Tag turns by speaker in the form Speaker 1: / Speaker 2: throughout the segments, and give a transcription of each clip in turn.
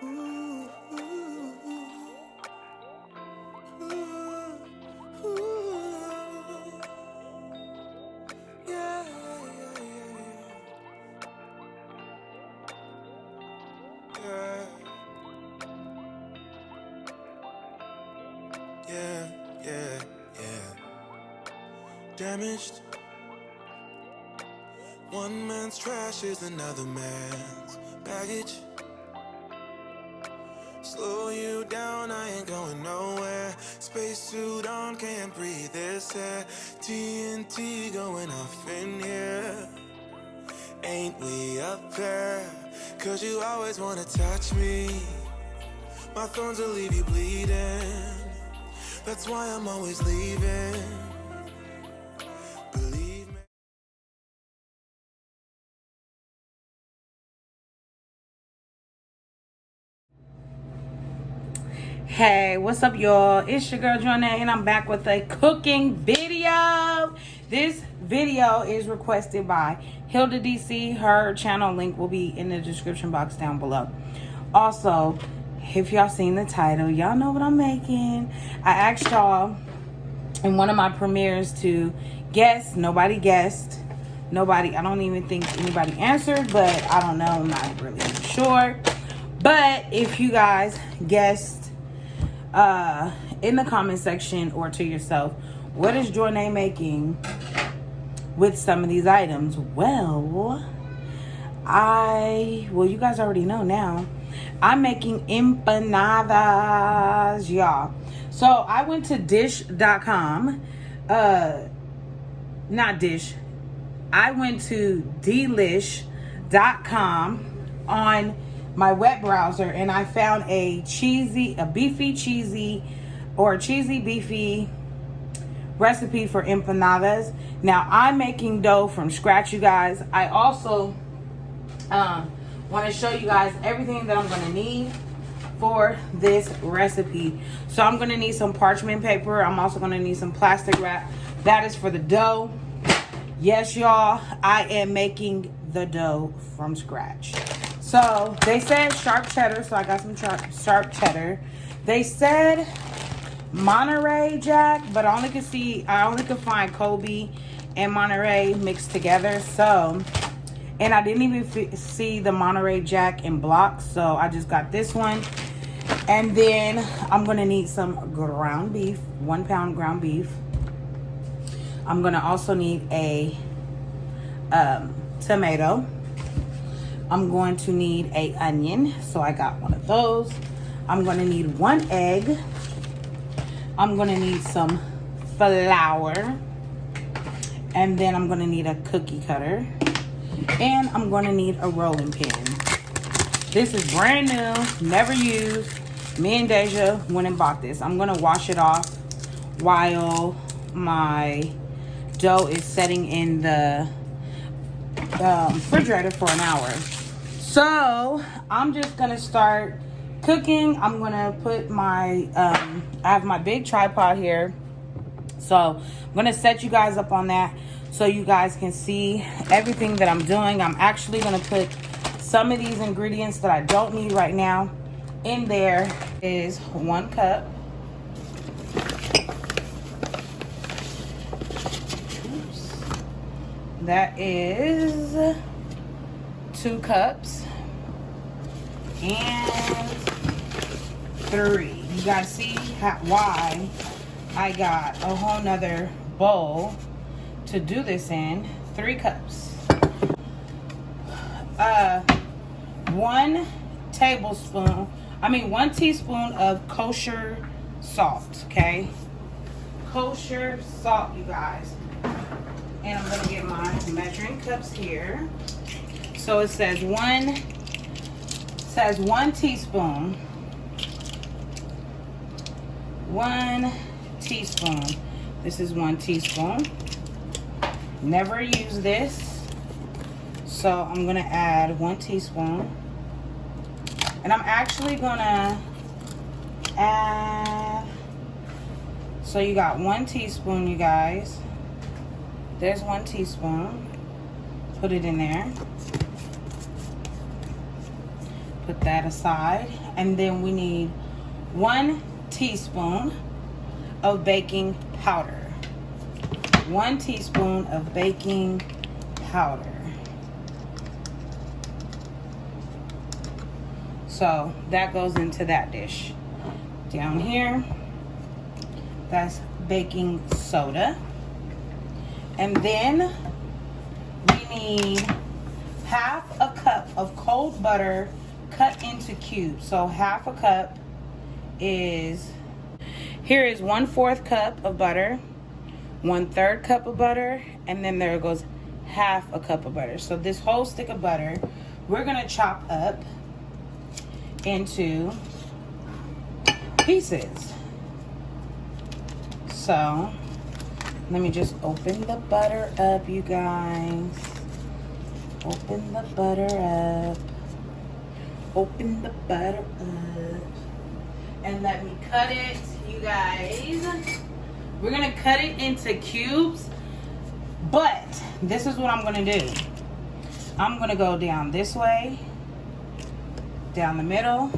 Speaker 1: Ooh, ooh, ooh, ooh. Yeah, yeah, yeah, yeah, yeah, yeah. Damaged. One man's trash is another man's baggage. Slow you down, I ain't going nowhere. Spacesuit on, can't breathe this air. TNT going off in here. Ain't we up there? Cause you always wanna touch me. My thorns will leave you bleeding. That's why I'm always leaving. Believe me.
Speaker 2: Hey, what's up, y'all? It's your girl Joanna, and I'm back with a cooking video. This video is requested by Hilda DC. Her channel link will be in the description box down below. Also, if y'all seen the title, y'all know what I'm making. I asked y'all in one of my premieres to guess. Nobody guessed. I don't even think anybody answered, but I don't know. I'm not really sure. But if you guys guessed in the comment section or to yourself, what is Jornay making with some of these items? Well, you guys already know now. I'm making empanadas, y'all. So I went to dish.com. Not dish. I went to delish.com on my web browser, and I found a beefy cheesy beefy recipe for empanadas. Now I'm making dough from scratch, you guys. I also want to show you guys everything that I'm going to need for this recipe. So I'm going to need some parchment paper. I'm also going to need some plastic wrap. That is for the dough. Yes, y'all, I am making the dough from scratch. So they said sharp cheddar, so I got some sharp cheddar. They said Monterey Jack, but I only could find Kobe and Monterey mixed together. So, and I didn't even see the Monterey Jack in blocks, so I just got this one. And then I'm gonna need some ground beef, 1 pound ground beef. I'm gonna also need a tomato. I'm going to need an onion, so I got one of those. I'm gonna need 1 egg. I'm gonna need some flour, and then I'm gonna need a cookie cutter, and I'm gonna need a rolling pin. This is brand new, never used. Me and Deja went and bought this. I'm gonna wash it off while my dough is setting in the refrigerator for an hour. So I'm just gonna start cooking. I'm gonna put my I have my big tripod here, so I'm gonna set you guys up on that so you guys can see everything that I'm doing. I'm actually gonna put some of these ingredients that I don't need right now in there. Is 1 cup. That is 2 cups and 3. You guys see why I got a whole nother bowl to do this in. 3 cups. 1 teaspoon of kosher salt, okay? Kosher salt, you guys. And I'm gonna get my measuring cups here. So it says 1 teaspoon. 1 teaspoon. This is 1 teaspoon. Never use this. So I'm gonna add 1 teaspoon. And I'm actually gonna add, so you got 1 teaspoon, you guys. There's 1 teaspoon. Put it in there. Put that aside. And then we need 1 teaspoon of baking powder. 1 teaspoon of baking powder. So that goes into that dish. Down here, that's baking soda. And then we need half a cup of cold butter cut into cubes. So half a cup is, here is 1/4 cup of butter, 1/3 cup of butter, and then there goes half a cup of butter. So this whole stick of butter, we're gonna chop up into pieces. So let me just open the butter up, you guys. Open the butter up. Open the butter up. And let me cut it, you guys. We're gonna cut it into cubes, but this is what I'm gonna do. I'm gonna go down this way, down the middle,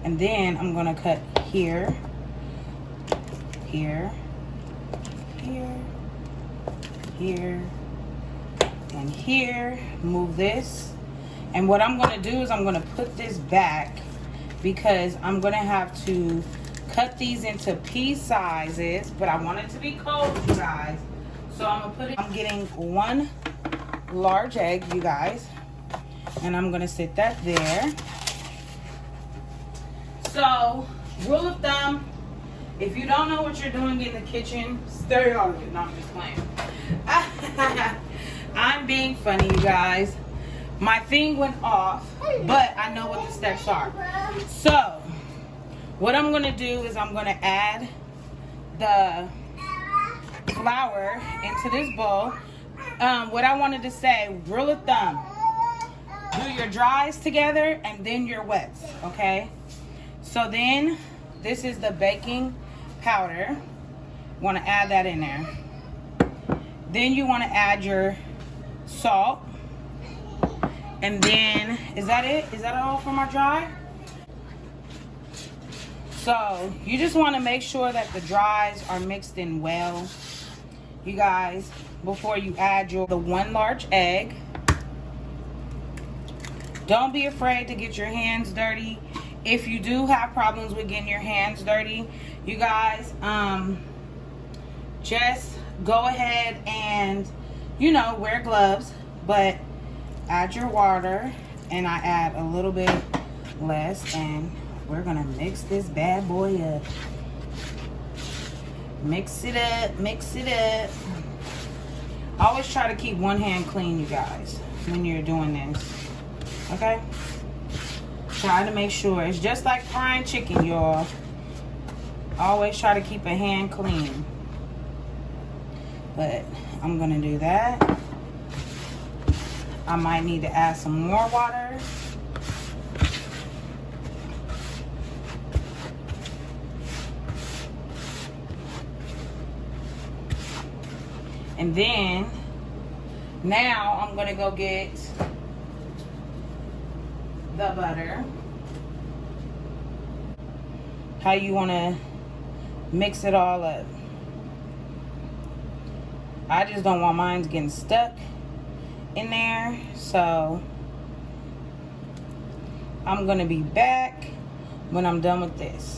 Speaker 2: and then I'm gonna cut here, here, here, here, and here. Move this. And what I'm gonna do is I'm gonna put this back because I'm gonna have to cut these into piece sizes, but I want it to be cold, you guys. So I'm gonna put it, I'm getting 1 large egg, you guys, and I'm gonna sit that there. So, rule of thumb, if you don't know what you're doing in the kitchen, stay out of it. No, I'm just playing. I'm being funny, you guys. My thing went off, but I know what the steps are. So, what I'm gonna do is I'm gonna add the flour into this bowl. What I wanted to say, rule of thumb, do your dries together and then your wets, okay? So then, this is the baking powder. Want to add that in there. Then you want to add your salt. And then, is that it? Is that all for my dry? So, you just want to make sure that the dries are mixed in well, you guys, before you add the 1 large egg. Don't be afraid to get your hands dirty. If you do have problems with getting your hands dirty, you guys, just go ahead and, you know, wear gloves, but add your water, and I add a little bit less, and we're gonna mix this bad boy up. Mix it up, mix it up. Always try to keep one hand clean, you guys, when you're doing this, okay? Try to make sure. It's just like frying chicken, y'all. Always try to keep a hand clean. But I'm gonna do that. I might need to add some more water. And then, now I'm gonna go get the butter. How you wanna mix it all up. I just don't want mine getting stuck in there, so I'm gonna be back when I'm done with this.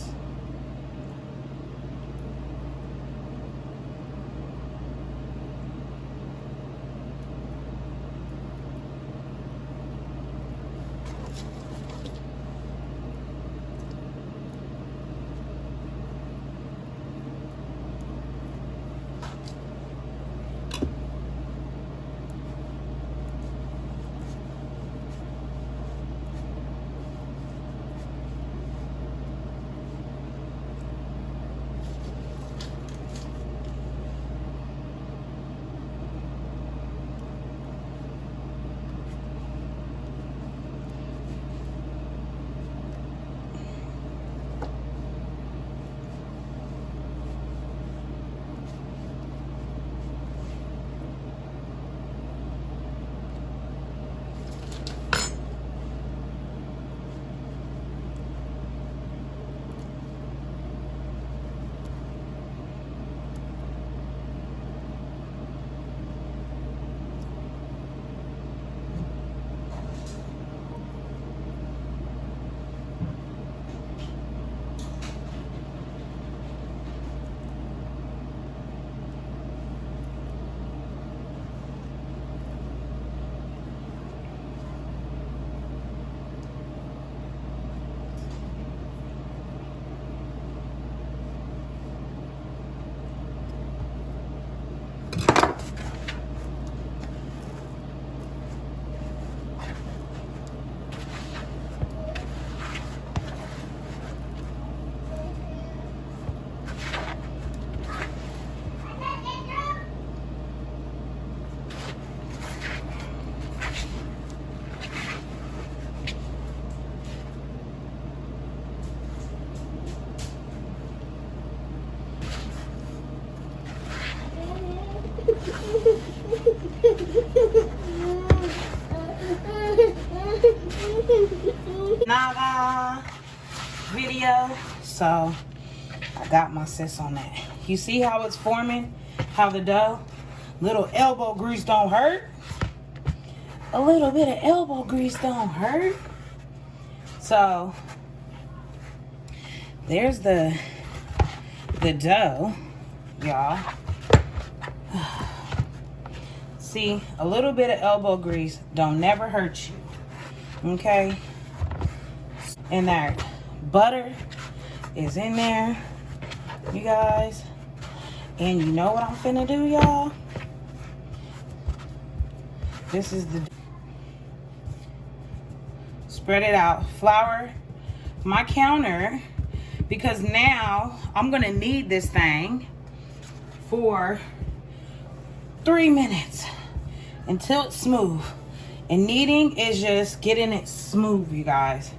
Speaker 2: Naga video. So I got my sis on that. You see how it's forming? How the dough? Little elbow grease don't hurt. A little bit of elbow grease don't hurt. So there's the dough, y'all. See, a little bit of elbow grease don't never hurt you. Okay? And that butter is in there, you guys. And you know what I'm finna do, y'all? This is the spread it out. Flour my counter, because now I'm gonna knead this thing for 3 minutes until it's smooth. And kneading is just getting it smooth, you guys.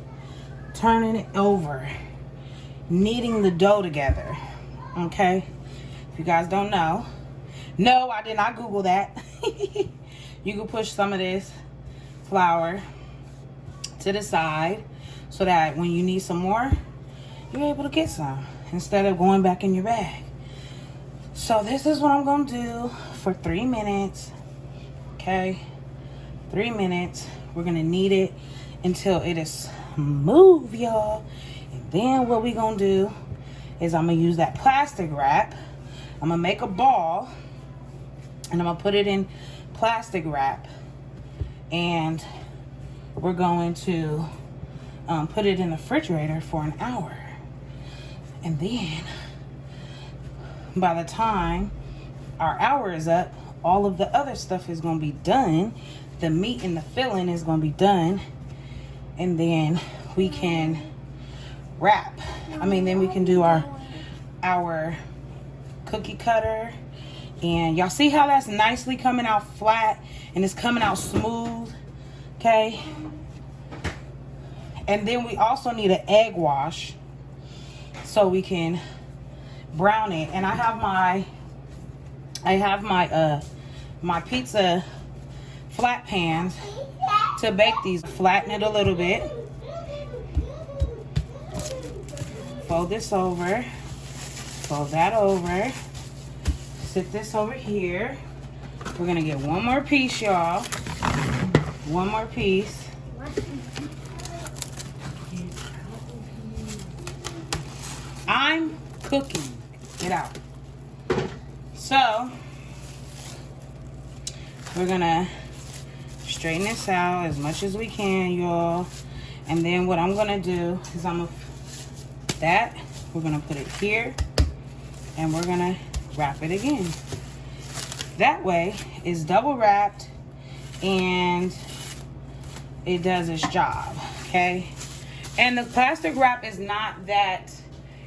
Speaker 2: Turning it over, kneading the dough together. Okay, if you guys don't know, no, I did not Google that. You can push some of this flour to the side so that when you need some more, you're able to get some instead of going back in your bag. So this is what I'm gonna do for 3 minutes. Okay, 3 minutes. We're gonna knead it until it is smooth, y'all. And then what we gonna do is I'm gonna use that plastic wrap. I'm gonna make a ball and I'm gonna put it in plastic wrap, and we're going to put it in the refrigerator for an hour. And then by the time our hour is up, all of the other stuff is going to be done. The meat and the filling is going to be done, and then we can wrap. Then we can do our cookie cutter. And y'all see how that's nicely coming out flat and it's coming out smooth. Okay, and then we also need an egg wash so we can brown it. And I have my pizza flat pans to bake these. Flatten it a little bit, fold this over, fold that over, sit this over here. We're gonna get one more piece, y'all. One more piece. I'm cooking. Get out. So we're gonna straighten this out as much as we can, y'all. And then what I'm gonna do is we're gonna put it here, and we're gonna wrap it again. That way it's double wrapped and it does its job. Okay, and the plastic wrap is not that,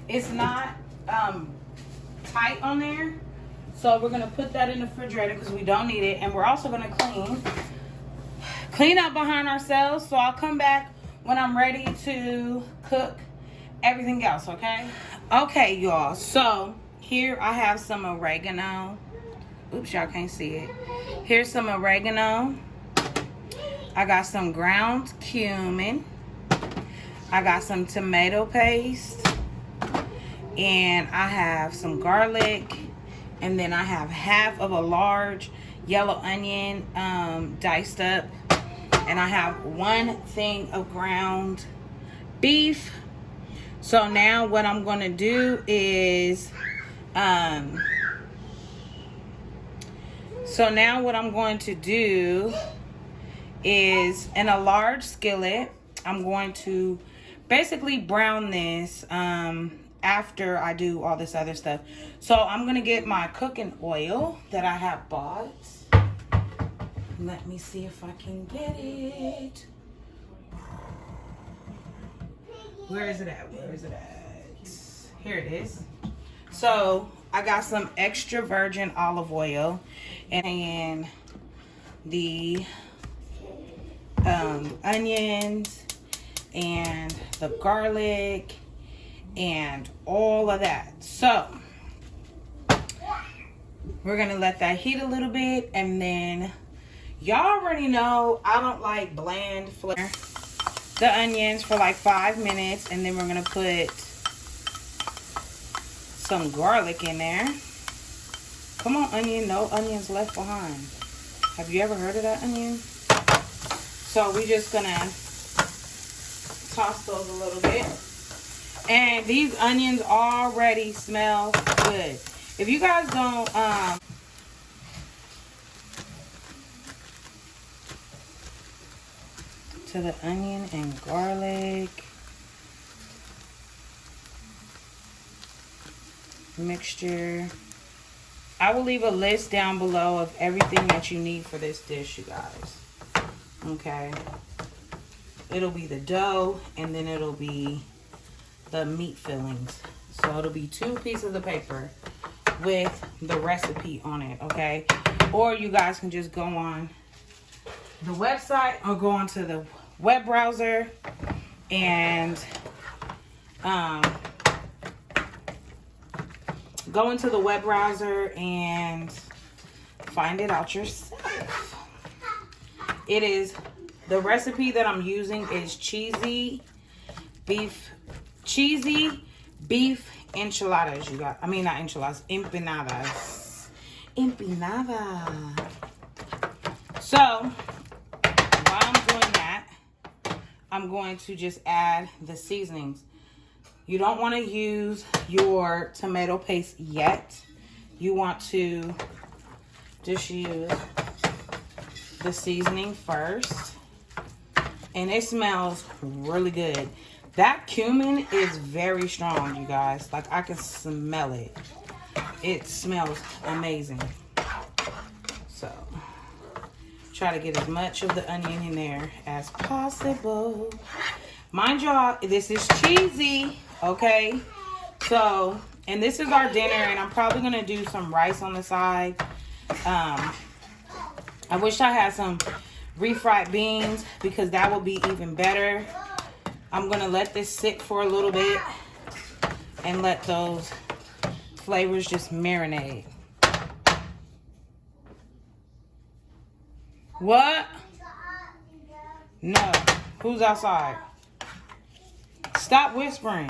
Speaker 2: it's not tight on there, so we're gonna put that in the refrigerator because we don't need it. And we're also gonna clean up behind ourselves. So I'll come back when I'm ready to cook everything else. Okay, y'all, so here I have some oregano. Oops, y'all can't see it. Here's some oregano. I got some ground cumin. I got some tomato paste. And I have some garlic. And then I have half of a large yellow onion diced up. And I have 1 thing of ground beef. So now what I'm going to do is in a large skillet, I'm going to basically brown this after I do all this other stuff. So I'm going to get my cooking oil that I have bought. Let me see if I can get it. Where is it at? Here it is. So I got some extra virgin olive oil and the onions and the garlic and all of that. So we're gonna let that heat a little bit, and then Y'all already know I don't like bland flavor. The onions for like 5 minutes, and then we're gonna put some garlic in there. Come on, onion. No onions left behind. Have you ever heard of that, onion? So we're just gonna toss those a little bit. And these onions already smell good. If you guys don't to the onion and garlic mixture. I will leave a list down below of everything that you need for this dish, you guys. Okay. It'll be the dough, and then it'll be the meat fillings. So it'll be 2 pieces of paper with the recipe on it, okay? Or you guys can just go on the website or go onto the web browser and go into the web browser and find it out yourself. It is, the recipe that I'm using is cheesy beef enchiladas, you got. I mean, not enchiladas, empanadas. Empanada. So, while I'm doing that, I'm going to just add the seasonings. You don't want to use your tomato paste yet. You want to just use the seasoning first. And it smells really good. That cumin is very strong, you guys. Like, I can smell it. It smells amazing. So, try to get as much of the onion in there as possible. Mind y'all, this is cheesy, okay? So, and this is our dinner, and I'm probably going to do some rice on the side. I wish I had some refried beans because that would be even better. I'm going to let this sit for a little bit and let those flavors just marinate. What? No. Who's outside? Stop whispering.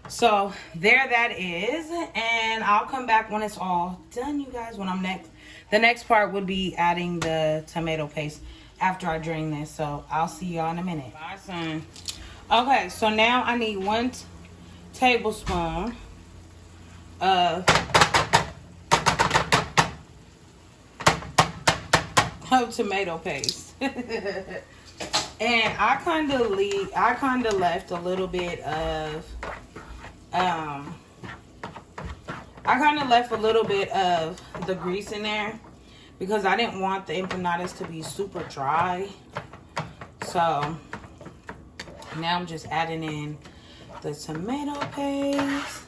Speaker 2: So there that is, and I'll come back when it's all done, you guys. When I'm next, the next part would be adding the tomato paste after I drain this. So I'll see y'all in a minute. Bye, son. Okay, so now I need 1 tablespoon of tomato paste. And I kind of left a little bit of the grease in there because I didn't want the empanadas to be super dry. So now I'm just adding in the tomato paste,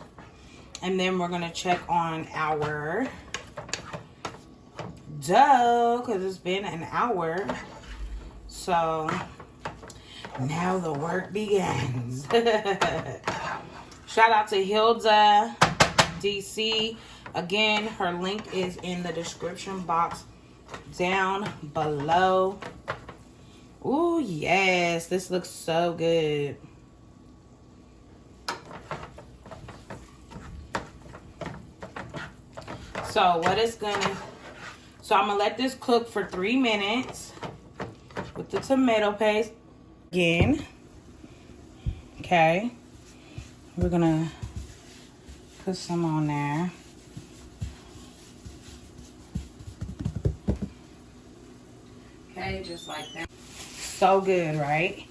Speaker 2: and then we're gonna check on our dough because it's been an hour. So now the work begins. Shout out to Hilda DC. Again, her link is in the description box down below. Ooh, yes. This looks so good. So what it's gonna... So I'm gonna let this cook for 3 minutes with the tomato paste. Again. Okay. We're gonna put some on there. Okay, just like that. So good, right?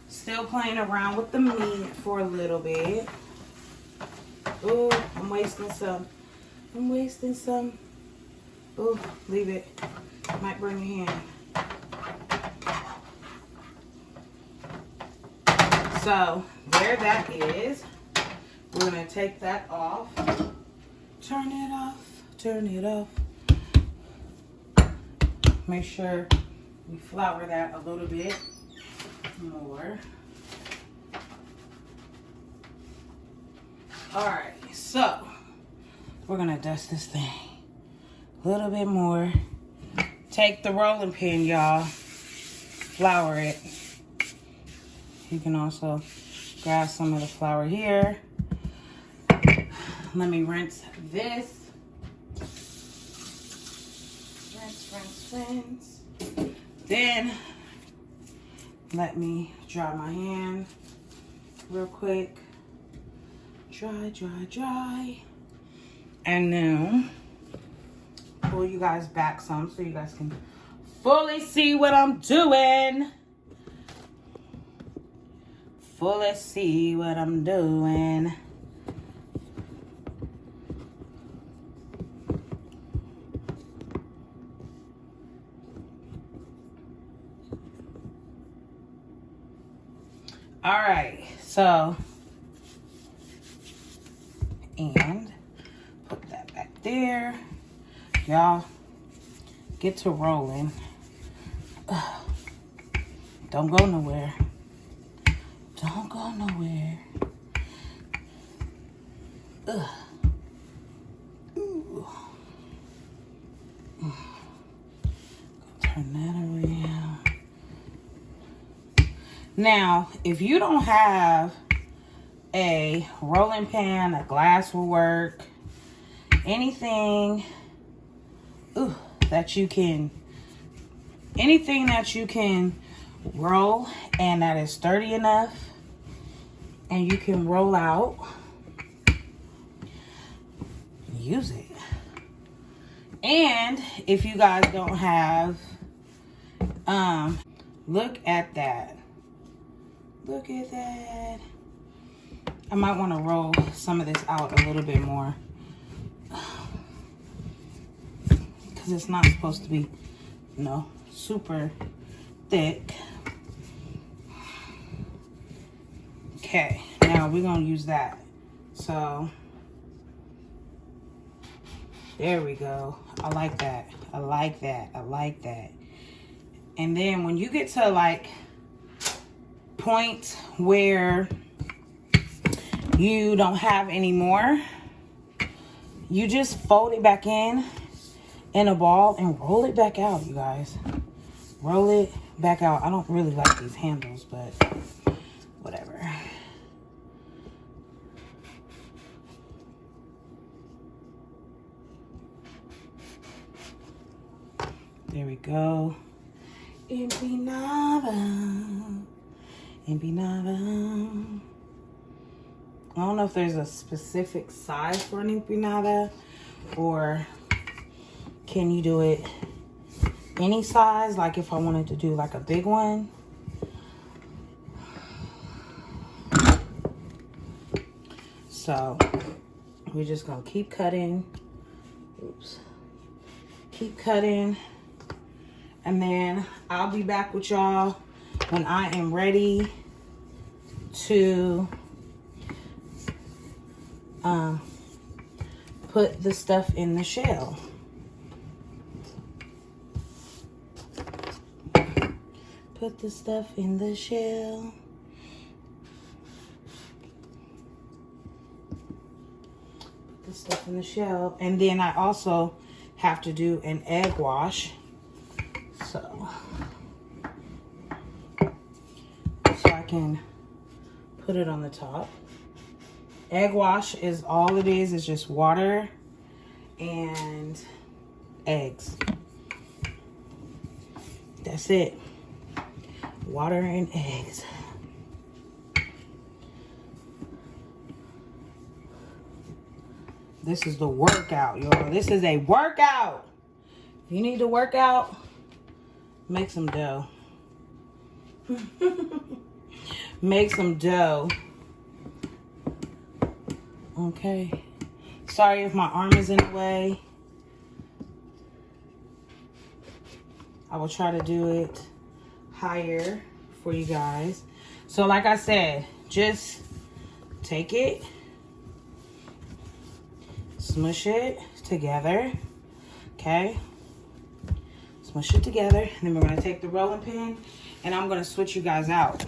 Speaker 2: Still playing around with the meat for a little bit. Ooh, I'm wasting some. Ooh, leave it. Might burn your hand. So, there that is. We're going to take that off. Turn it off. Make sure we flour that a little bit more. Alright, so we're going to dust this thing A little bit more. Take the rolling pin, y'all. Flour it. You can also grab some of the flour here. Let me rinse this. Rinse. Then, let me dry my hand real quick. Dry. And now, pull you guys back some so you guys can fully see what I'm doing. Fully see what I'm doing. All right, so, and put that back there. Y'all, get to rolling. Don't go nowhere. Don't go nowhere. Ooh. Turn that around. Now, if you don't have a rolling pan, a glass will work. Anything that you can roll and that is sturdy enough and you can roll out, use it. And if you guys don't have, look at that. Look at that. I might want to roll some of this out a little bit more. Because it's not supposed to be, super thick. Okay, now we're going to use that. So, there we go. I like that. I like that. I like that. And then when you get to like point where you don't have any more, you just fold it back in a ball and roll it back out, you guys. Roll it back out. I don't really like these handles, but whatever. There we go. Empinada. Empinada. I don't know if there's a specific size for an empanada, or can you do it any size? Like if I wanted to do like a big one. So we're just gonna keep cutting. Oops. Keep cutting. And then I'll be back with y'all when I am ready to put the stuff in the shell. Put the stuff in the shell. Put the stuff in the shell. And then I also have to do an egg wash. So I can put it on the top. Egg wash is all it is just water and eggs. That's it. Water and eggs. This is the workout, y'all. This is a workout. If you need to work out, make some dough. Make some dough. Okay. Sorry if my arm is in the way. I will try to do it higher for you guys. So like I said, just take it, smush it together. Okay. Smush it together. And then we're going to take the rolling pin and I'm going to switch you guys out.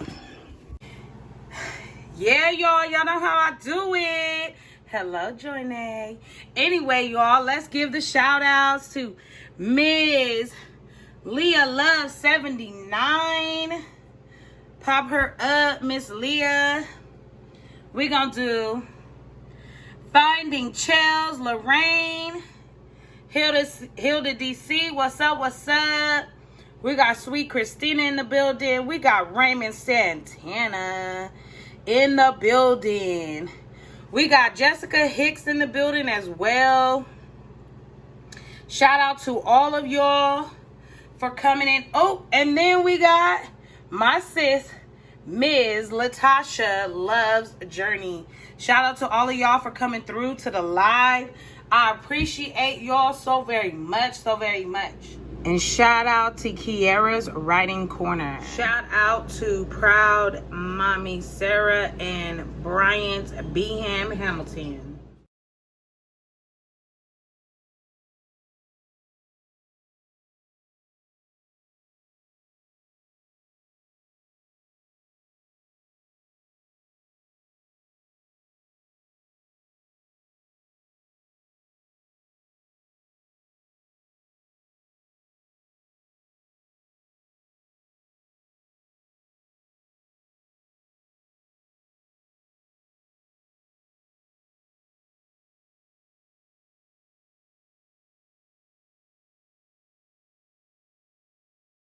Speaker 2: Yeah, y'all know how I do it. Hello, Joyne. Anyway, y'all, let's give the shout outs to Ms. Leah Love 79. Pop her up, Miss Leah. We're going to do Finding Chels, Lorraine. Hilda DC, what's up, what's up? We got Sweet Christina in the building. We got Raymond Santana in the building. We got Jessica Hicks in the building as well. Shout out to all of y'all for coming in. Oh, and then we got my sis, Ms. Latasha Loves Journey. Shout out to all of y'all for coming through to the live. I appreciate y'all so very much, so very much. And shout out to Kiara's Writing Corner. Shout out to Proud Mommy Sarah and Bryant Beham Hamilton.